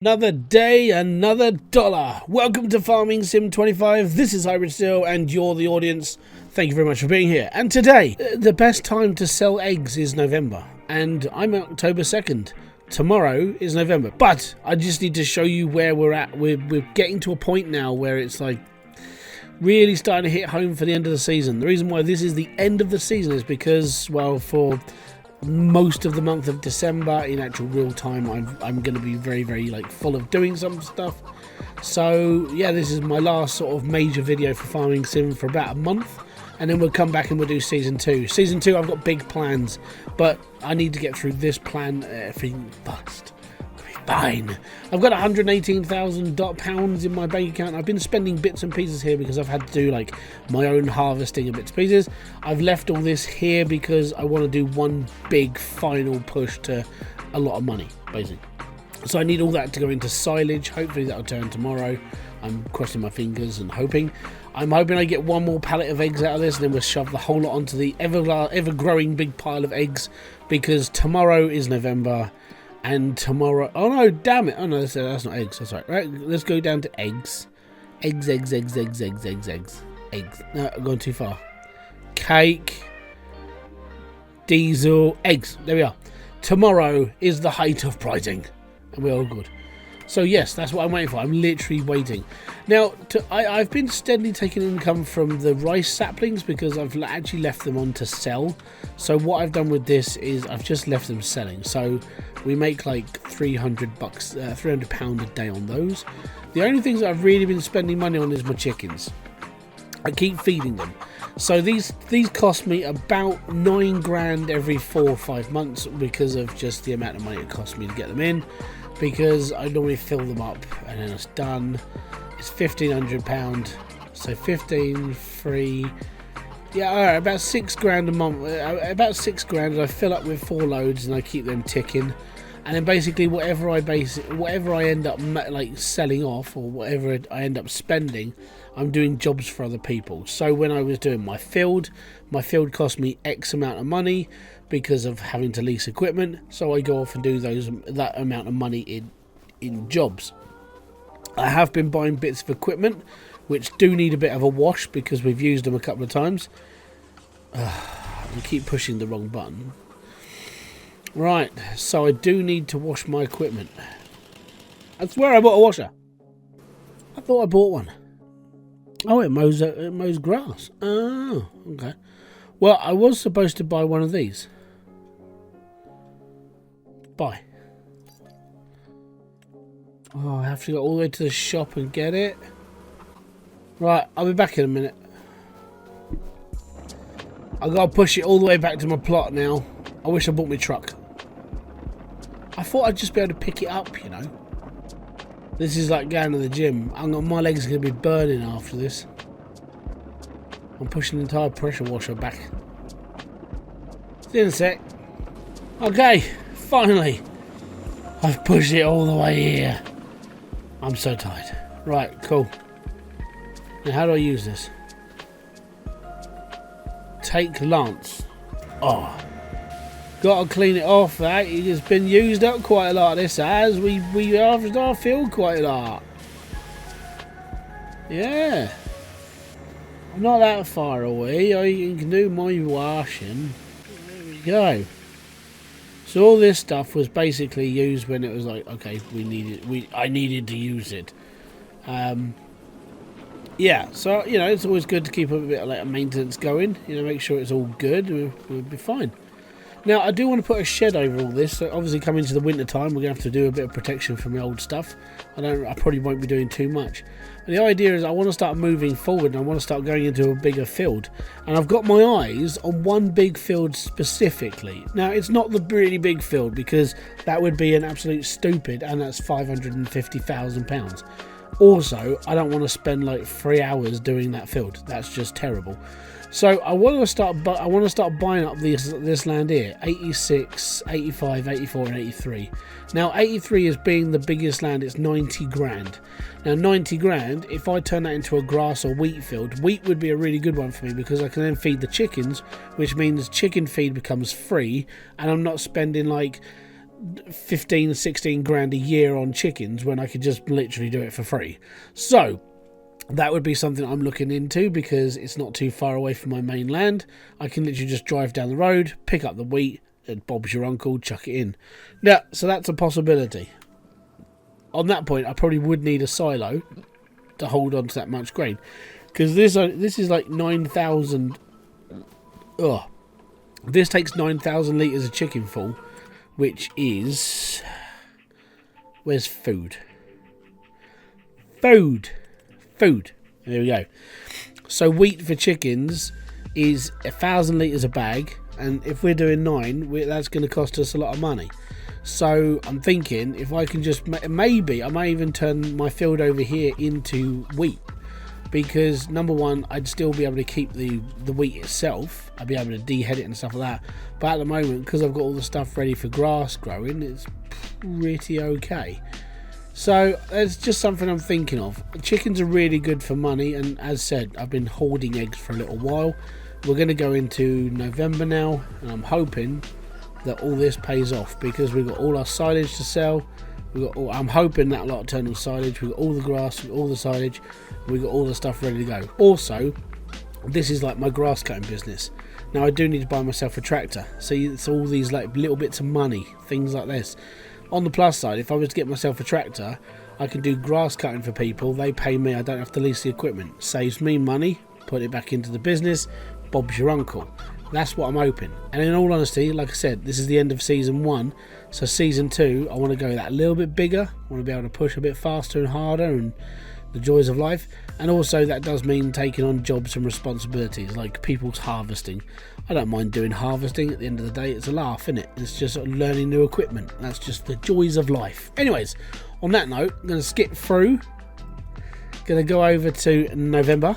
Another day, another dollar. Welcome to Farming Sim 25. This is Hybridsteel and you're the audience. Thank you very much for being here. And today, the best time to sell eggs is November. And I'm October 2nd. Tomorrow is November. But I just need to show you where we're at. We're getting to a point now where it's like really starting to hit home for the end of the season. The reason why this is the end of the season is because, well, for most of the month of December in actual real time I'm going to be very like full of doing some stuff. So yeah, this is my last sort of major video for Farming Sim for about a month, and then we'll come back and we'll do season 2. Season 2 I've got big plans, but I need to get through this plan. Everything bust. Fine. I've got 118,000 pounds in my bank account. I've been spending bits and pieces here because I've had to do like my own harvesting of bits and pieces. I've left all this here because I want to do one big final push to a lot of money, basically. So I need all that to go into silage. Hopefully that'll turn tomorrow. I'm crossing my fingers and hoping. I'm hoping I get one more pallet of eggs out of this, and then we'll shove the whole lot onto the ever-growing big pile of eggs, because tomorrow is November. And tomorrow, oh no, damn it, oh no, that's not eggs, that's right, let's go down to eggs. Eggs. No, I'm going too far. Cake, diesel, eggs, there we are. Tomorrow is the height of pricing, and we're all good. So yes, that's what I'm waiting for. I'm literally waiting. Now, I've been steadily taking income from the rice saplings because I've actually left them on to sell. So what I've done with this is I've just left them selling. So we make like £300 a day on those. The only things that I've really been spending money on is my chickens. I keep feeding them. So these cost me about 9 grand every 4 or 5 months because of just the amount of money it costs me to get them in. Because I normally fill them up and then it's done. It's £1,500, so 15 free. Yeah, all right, about 6 grand a month. About 6 grand. I fill up with 4 loads and I keep them ticking. And then basically whatever I end up like selling off, or whatever I end up spending, I'm doing jobs for other people. So when I was doing my field cost me X amount of money because of having to lease equipment. So I go off and do that amount of money in jobs. I have been buying bits of equipment which do need a bit of a wash because we've used them a couple of times. I keep pushing the wrong button. Right, so I do need to wash my equipment. I swear I bought a washer. I thought I bought one. Oh, it mows grass. Oh, okay. Well, I was supposed to buy one of these. Buy. Oh, I have to go all the way to the shop and get it. Right, I'll be back in a minute. I gotta push it all the way back to my plot now. I wish I bought my truck. I thought I'd just be able to pick it up, you know. This is like going to the gym. My legs are going to be burning after this. I'm pushing the entire pressure washer back. See you in a sec. Okay, finally. I've pushed it all the way here. I'm so tired. Right, cool. Now how do I use this? Take Lance. Oh. Gotta clean it off, that. It's been used up quite a lot, this has. We harvested our field quite a lot. Yeah. I'm not that far away. I can do my washing. There we go. So all this stuff was basically used when it was like, okay, I needed to use it. Yeah, so you know, it's always good to keep a bit of like maintenance going, you know, make sure it's all good, we'll be fine. Now, I do want to put a shed over all this. So obviously, coming into the winter time, we're going to have to do a bit of protection from the old stuff. I probably won't be doing too much. And the idea is I want to start moving forward, and I want to start going into a bigger field. And I've got my eyes on one big field specifically. Now, it's not the really big field, because that would be an absolute stupid, and that's £550,000. Also, I don't want to spend like 3 hours doing that field. That's just terrible. So I want to start buying up this land here, 86, 85, 84 and 83. Now 83 is being the biggest land, it's 90 grand. Now 90 grand, if I turn that into a grass or wheat field, wheat would be a really good one for me because I can then feed the chickens, which means chicken feed becomes free and I'm not spending like 15, 16 grand a year on chickens when I could just literally do it for free. So that would be something I'm looking into, because it's not too far away from my main land. I can literally just drive down the road, pick up the wheat, and Bob's your uncle, chuck it in. Yeah, so that's a possibility. On that point, I probably would need a silo to hold on to that much grain, because this is like 9,000. This takes 9,000 litres of chicken full, which is... Where's food? Food. There we go. So wheat for chickens is 1,000 litres a bag, and if we're doing 9, that's going to cost us a lot of money. So I'm thinking if I can just... Maybe I may even turn my field over here into wheat, because number one, I'd still be able to keep the wheat itself. I'd be able to dehead it and stuff like that. But at the moment, because I've got all the stuff ready for grass growing, it's pretty okay. So it's just something I'm thinking of. Chickens are really good for money, and as said, I've been hoarding eggs for a little while. We're going to go into November now, and I'm hoping that all this pays off, because we've got all our silage to sell. I'm hoping that lot turn on silage. We've got all the grass, we've got all the silage, we've got all the stuff ready to go. Also, this is like my grass cutting business. Now I do need to buy myself a tractor. See, it's all these like little bits of money, things like this. On the plus side, if I was to get myself a tractor, I can do grass cutting for people. They pay me, I don't have to lease the equipment. Saves me money, put it back into the business. Bob's your uncle. That's what I'm hoping. And in all honesty, like I said, this is the end of season 1. So season 2, I want to go that a little bit bigger. I want to be able to push a bit faster and harder, and the joys of life. And also that does mean taking on jobs and responsibilities, like people's harvesting. I don't mind doing harvesting. At the end of the day, it's a laugh, isn't it? It's just sort of learning new equipment. That's just the joys of life. Anyways, on that note, I'm going to skip through. Going to go over to November.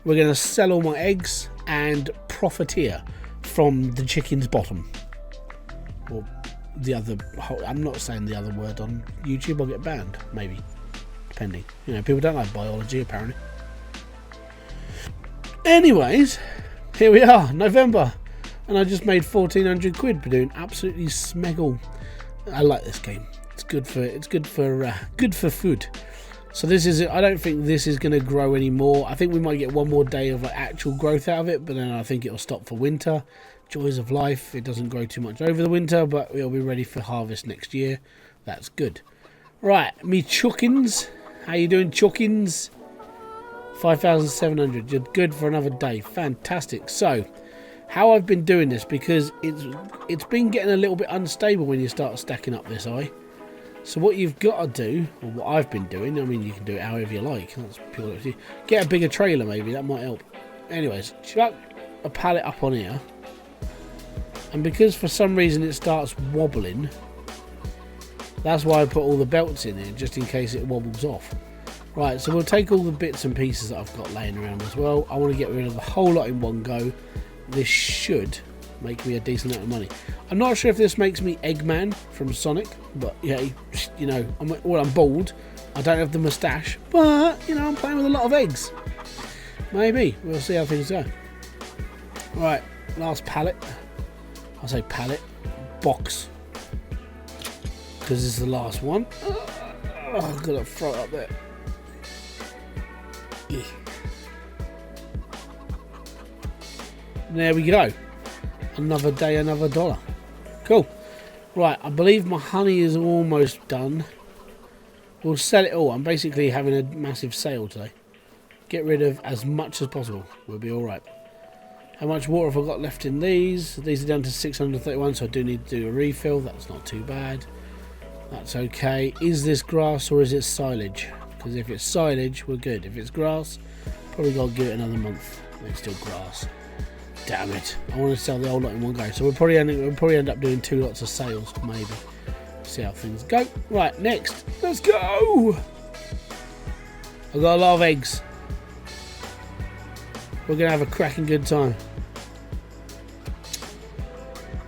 We're going to sell all my eggs and profiteer from the chicken's bottom. Or the other... I'm not saying the other word on YouTube. I'll get banned, maybe. Depending. You know, people don't like biology, apparently. Anyways, here we are, November. And I just made 1,400 quid for doing absolutely smeggle. I like this game. It's good for food. So this is it. I don't think this is going to grow anymore. I think we might get one more day of actual growth out of it, but then I think it'll stop for winter. Joys of life. It doesn't grow too much over the winter, but it'll be ready for harvest next year. That's good. Right, me chuckins. How you doing, chuckins? 5,700. You're good for another day. Fantastic. So, how I've been doing this, because it's been getting a little bit unstable when you start stacking up this eye. So what you've got to do, or what I've been doing, I mean, you can do it however you like. That's purely up to you. Get a bigger trailer, maybe. That might help. Anyways, chuck a pallet up on here. And because for some reason it starts wobbling, that's why I put all the belts in here, just in case it wobbles off. Right, so we'll take all the bits and pieces that I've got laying around as well. I want to get rid of the whole lot in one go. This should make me a decent amount of money. I'm not sure if this makes me Eggman from Sonic, but yeah, you know, I'm bald. I don't have the moustache, but you know, I'm playing with a lot of eggs. Maybe we'll see how things go. Right, last pallet. I say pallet, box, because this is the last one. Oh, I've got to throw it up there. Yeah. There we go. Another day, another dollar. Cool. Right, I believe my honey is almost done. We'll sell it all. I'm basically having a massive sale today. Get rid of as much as possible. We'll be alright. How much water have I got left in these? These are down to 631, so I do need to do a refill. That's not too bad. That's okay. Is this grass or is it silage? Because if it's silage, we're good. If it's grass, probably got to give it another month. It's still grass. Damn it. I want to sell the whole lot in one go. So we'll probably end up doing 2 lots of sales, maybe. See how things go. Right, next. Let's go! I've got a lot of eggs. We're going to have a cracking good time.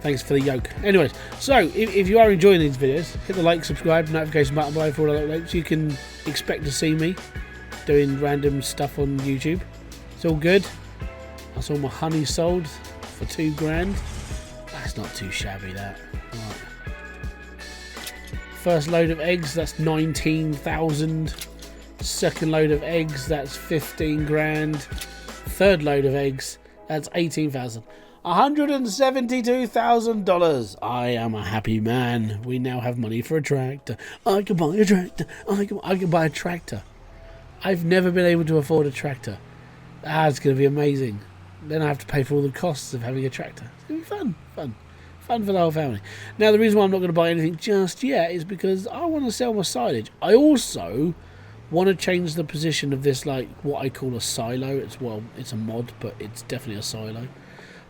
Thanks for the yolk. Anyways, so if you are enjoying these videos, hit the like, subscribe, notification button below for all the uploads. You can expect to see me doing random stuff on YouTube. It's all good. I saw my honey sold for 2 grand. That's not too shabby, that. Right. First load of eggs, that's 19,000. Second load of eggs, that's 15 grand. Third load of eggs, that's 18,000. $172,000. I am a happy man. We now have money for a tractor. I can buy a tractor. I can buy a tractor. I've never been able to afford a tractor. It's going to be amazing. Then I have to pay for all the costs of having a tractor. It's going to be fun for the whole family. Now, the reason why I'm not going to buy anything just yet is because I want to sell my silage. I also want to change the position of this, like what I call a silo. It's a mod, but it's definitely a silo.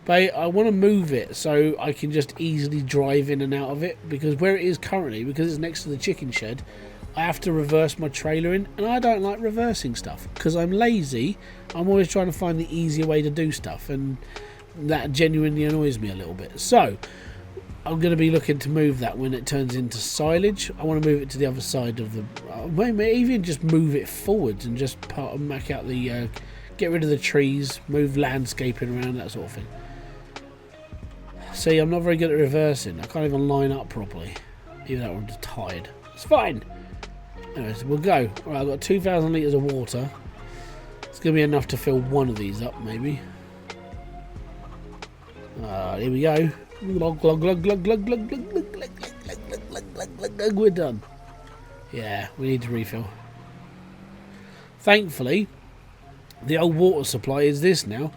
But I want to move it so I can just easily drive in and out of it, because where it is currently, because it's next to the chicken shed, I have to reverse my trailer in, and I don't like reversing stuff because I'm lazy. I'm always trying to find the easier way to do stuff, and that genuinely annoys me a little bit. So I'm going to be looking to move that when it turns into silage. I want to move it to the other side of the... maybe even just move it forwards and just mack out the... get rid of the trees, move landscaping around, that sort of thing. See, I'm not very good at reversing. I can't even line up properly, even though I'm just tired. It's fine. Anyways, we'll go. All right, I've got 2,000 litres of water. It's going to be enough to fill one of these up, maybe. Here we go. Glug, glug, glug, glug, glug, glug, glug, glug, glug, glug, glug, glug. We're done. Yeah, we need to refill. Thankfully, the old water supply is this now.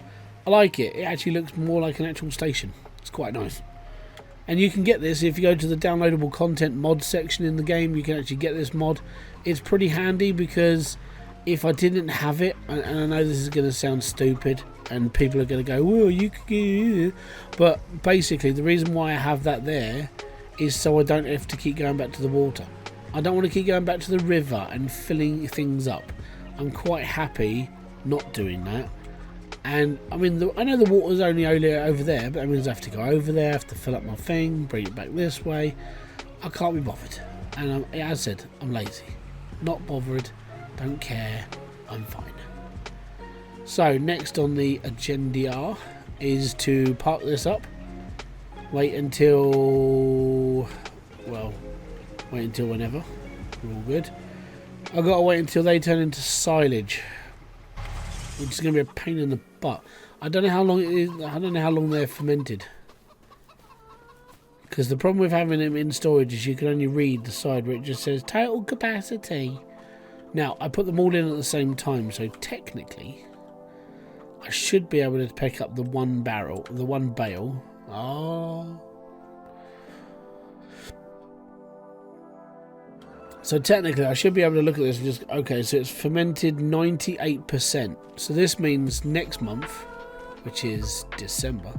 I like it. It actually looks more like an actual station. It's quite nice. And you can get this if you go to the downloadable content mod section in the game. You can actually get this mod. It's pretty handy because if I didn't have it, and I know this is going to sound stupid and people are going to go, well, you could get it. But basically the reason why I have that there is so I don't have to keep going back to the water. I don't want to keep going back to the river and filling things up. I'm quite happy not doing that. And I mean, I know the water's only over there, but that means I have to go over there, I have to fill up my thing, bring it back this way. I can't be bothered. And as I said, I'm lazy. Not bothered, don't care, I'm fine. So, next on the agenda is to park this up. Wait until whenever. We're all good. I've got to wait until they turn into silage, which is going to be a pain in the butt. I don't know how long it is. I don't know how long they're fermented. Because the problem with having them in storage is you can only read the side where it just says total capacity. Now, I put them all in at the same time, so technically I should be able to pick up the one bale. Oh. So technically I should be able to look at this and just, okay, so it's fermented 98%. So this means next month, which is December,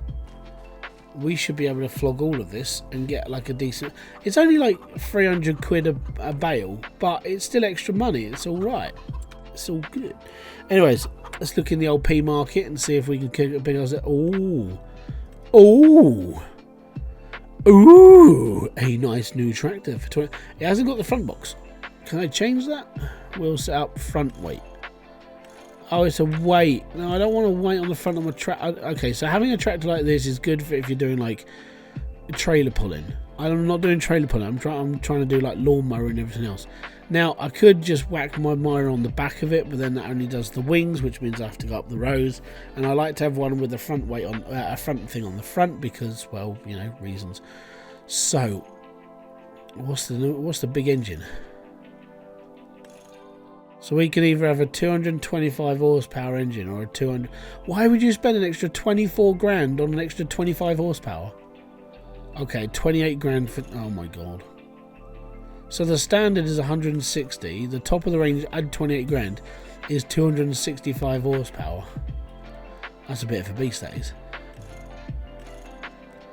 we should be able to flog all of this and get like a decent... It's only like 300 quid a bale, but it's still extra money. It's all right. It's all good. Anyways, let's look in the old P market and see if we can kick a big... Ooh. Ooh. Ooh, a nice new tractor for 20. It hasn't got the front box. Can I change that? We'll set up front weight. Oh, it's a weight. No, I don't want to weight on the front of my tractor. Okay, so having a tractor like this is good for if you're doing like trailer pulling. I'm not doing trailer pulling. I'm trying to do like lawnmower and everything else. Now, I could just whack my mire on the back of it, but then that only does the wings, which means I have to go up the rows. And I like to have one with the front weight on, a front thing on the front because, well, you know, reasons. So, what's the big engine? So we can either have a 225 horsepower engine or a 200. Why would you spend an extra 24 grand on an extra 25 horsepower? Okay, 28 grand for. Oh my god. So the standard is 160. The top of the range, add 28 grand, is 265 horsepower. That's a bit of a beast, that is.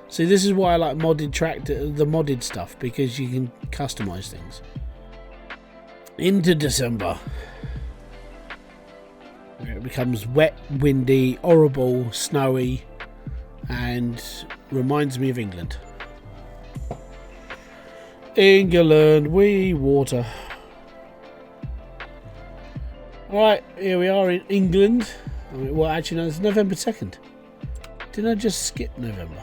See, this is why I like modded tractor, the modded stuff, because you can customize things. Into December. It becomes wet, windy, horrible, snowy, and reminds me of England. England, we water. Alright, here we are in England. Well, actually, no, it's November 2nd. Didn't I just skip November?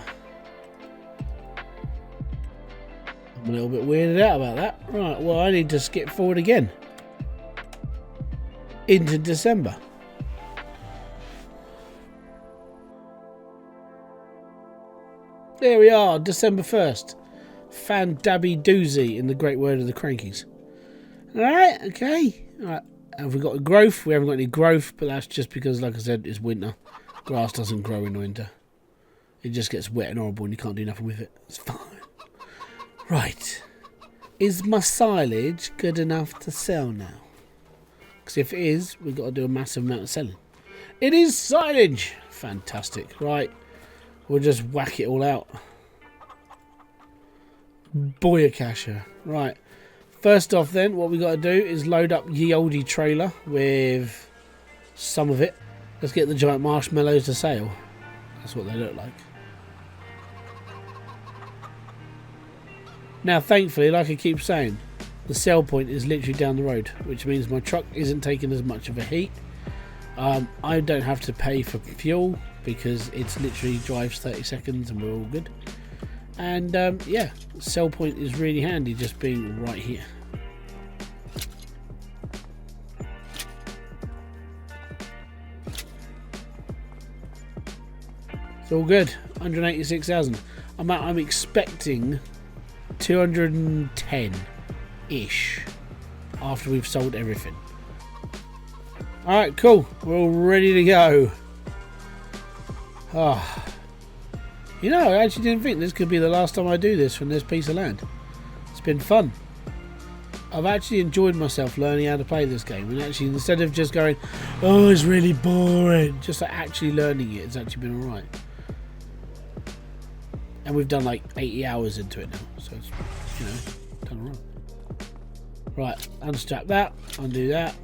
a little bit weirded out about that. Right, well, I need to skip forward again into December. There we are, December 1st. Fan dabby doozy in the great word of the crankies. Alright, okay. Alright, have we got a growth? We haven't got any growth, but that's just because, like I said, it's winter. Grass doesn't grow in winter. It just gets wet and horrible and you can't do nothing with it. It's fine. Right. Is my silage good enough to sell now? Because if it is, we've got to do a massive amount of selling. It is silage! Fantastic. Right. We'll just whack it all out. Boyakasha. Right. First off then, what we got to do is load up ye olde trailer with some of it. Let's get the giant marshmallows to sale. That's what they look like. Now thankfully, like I keep saying, the sell point is literally down the road, which means my truck isn't taking as much of a heat. I don't have to pay for fuel because it's literally drives 30 seconds and we're all good. And yeah, sell point is really handy just being right here. It's all good. 186,000. I'm expecting 210-ish after we've sold everything. Alright, cool. We're all ready to go. Oh. You know, I actually didn't think this could be the last time I do this from this piece of land. It's been fun. I've actually enjoyed myself learning how to play this game, and actually instead of just going, oh, it's really boring, just like actually learning it, it's actually been alright. And we've done like 80 hours into it now, so it's, you know, done alright. Right, unstrap that, undo that,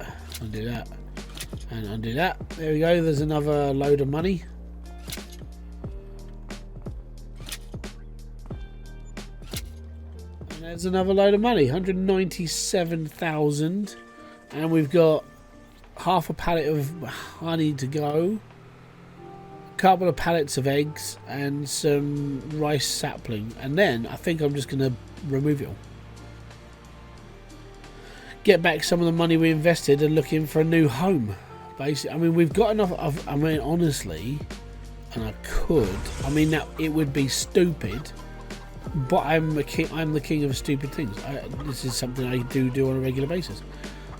undo that, and undo that. There we go, there's another load of money. And there's another load of money, 197,000. And we've got half a pallet of honey to go. Couple of pallets of eggs and some rice sapling, and then I think I'm just going to remove it all. Get back some of the money we invested and look in for a new home. Basically, I mean, we've got enough of, I mean, honestly, and I could, I mean, that it would be stupid, but I'm the king of stupid things. This is something I do on a regular basis.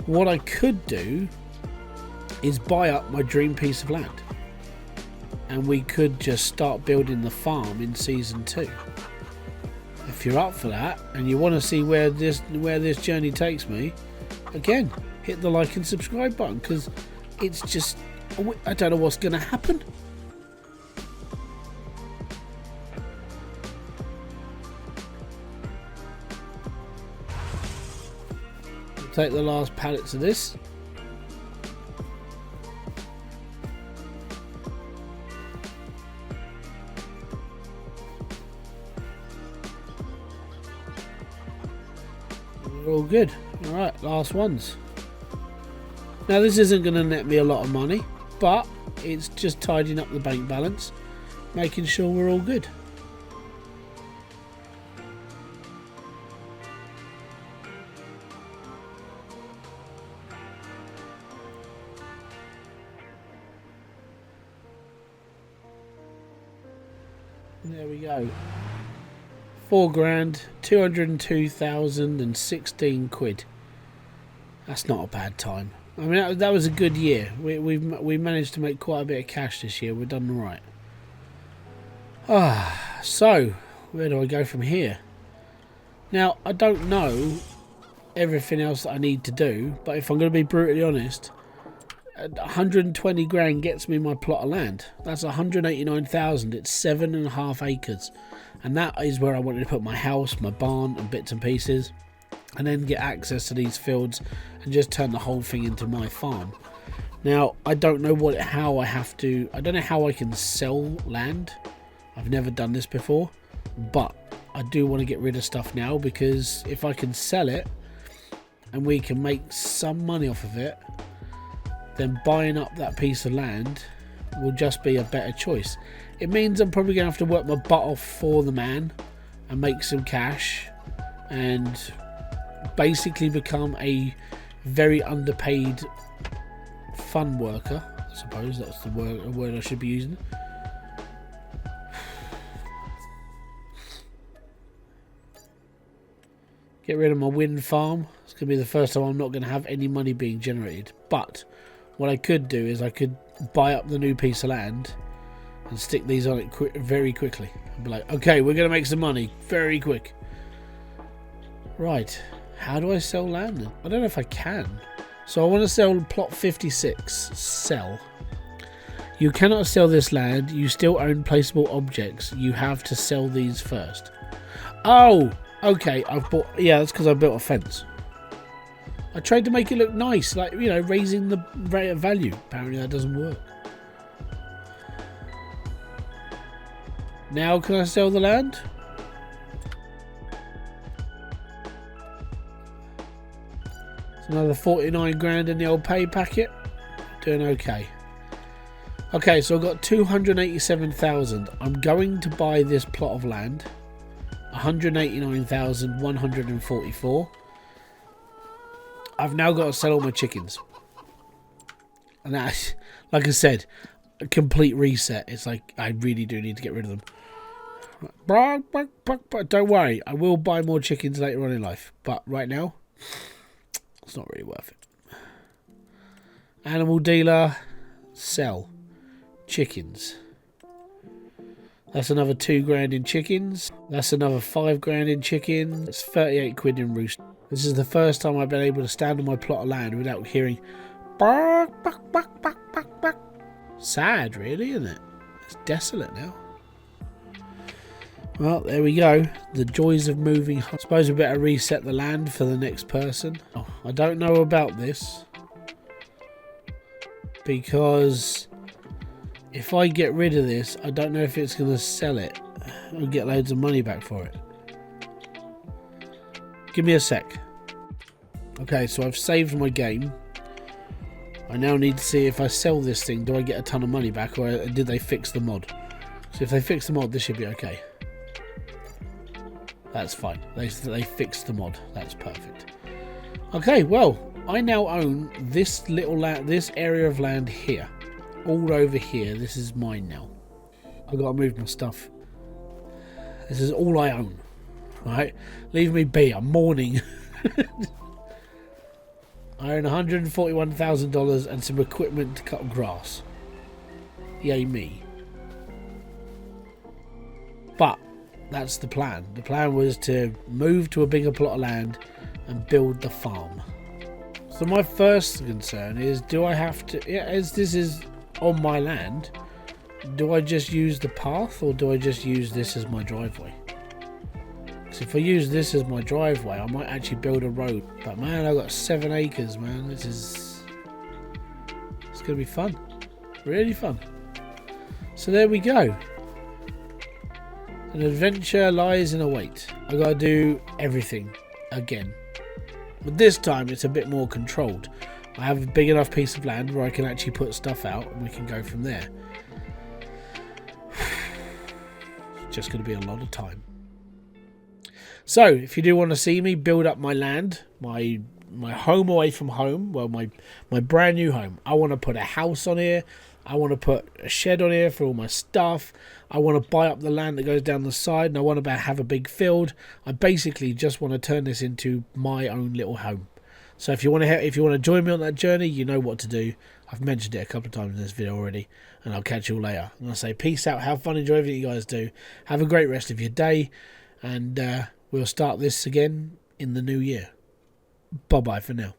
What I could do is buy up my dream piece of land. And we could just start building the farm in season 2. If you're up for that and you want to see where this journey takes me, again, hit the like and subscribe button, because it's just, I don't know what's going to happen. We'll take the last pallets of this. We're all good. Alright, last ones. Now this isn't going to net me a lot of money, but it's just tidying up the bank balance, making sure we're all good. There we go. 4 grand, 202,016 quid. That's not a bad time. I mean, that was a good year. We managed to make quite a bit of cash this year. We've done all right. So where do I go from here? Now, I don't know everything else that I need to do, but if I'm going to be brutally honest, 120 grand gets me my plot of land. That's 189,000. It's 7.5 acres. And that is where I wanted to put my house, my barn and bits and pieces, and then get access to these fields and just turn the whole thing into my farm. Now, I don't know how I don't know how I can sell land. I've never done this before, but I do want to get rid of stuff now, because if I can sell it and we can make some money off of it, then buying up that piece of land will just be a better choice. It means I'm probably going to have to work my butt off for the man and make some cash, and basically become a very underpaid fun worker. I suppose that's the word I should be using. Get rid of my wind farm. It's going to be the first time I'm not going to have any money being generated. But what I could do is I could buy up the new piece of land and stick these on it very quickly. And be like, okay, we're going to make some money very quick. Right. How do I sell land then? I don't know if I can. So I want to sell plot 56. Sell. You cannot sell this land. You still own placeable objects. You have to sell these first. Oh! Okay, I've bought... Yeah, that's because I built a fence. I tried to make it look nice, like, you know, raising the rate of value. Apparently that doesn't work. Now can I sell the land? It's another 49 grand in the old pay packet. Doing okay. Okay, so I've got 287,000. I'm going to buy this plot of land. 189,144. I've now got to sell all my chickens, and that, like I said, a complete reset. It's like I really do need to get rid of them. But don't worry, I will buy more chickens later on in life, but right now it's not really worth it. Animal dealer, sell chickens. That's another 2 grand in chickens. That's another 5 grand in chickens. That's 38 quid in roost. This is the first time I've been able to stand on my plot of land without hearing bark, bark, bark, bark, bark, bark. Sad, really, isn't it? It's desolate now. Well, there we go. The joys of moving. I suppose we better reset the land for the next person. Oh, I don't know about this, because if I get rid of this, I don't know if it's going to sell it or get loads of money back for it. Give me a sec. Okay, so I've saved my game. I now need to see if I sell this thing, do I get a ton of money back, or did they fix the mod? So if they fix the mod, this should be okay. That's fine. They fixed the mod. That's perfect. Okay, well, I now own this little land, this area of land here. All over here. This is mine now. I've got to move my stuff. This is all I own. Right? Leave me be. I'm mourning. I own $141,000 and some equipment to cut grass. Yay me. But that's the plan. The plan was to move to a bigger plot of land and build the farm. So my first concern is, do I have to, as this is on my land, do I just use the path, or do I just use this as my driveway? Because if I use this as my driveway, I might actually build a road. But man, I've got 7 acres, man. It's gonna be fun. Really fun. So there we go. An adventure lies in await. I gotta do everything again. But this time it's a bit more controlled. I have a big enough piece of land where I can actually put stuff out and we can go from there. It's just going to be a lot of time. So, if you do want to see me build up my land, my home away from home, well, my brand new home, I want to put a house on here. I want to put a shed on here for all my stuff. I want to buy up the land that goes down the side, and I want to have a big field. I basically just want to turn this into my own little home. So if you want to join me on that journey, you know what to do. I've mentioned it a couple of times in this video already, and I'll catch you all later. I'm going to say peace out, have fun, enjoy everything you guys do. Have a great rest of your day, and we'll start this again in the new year. Bye-bye for now.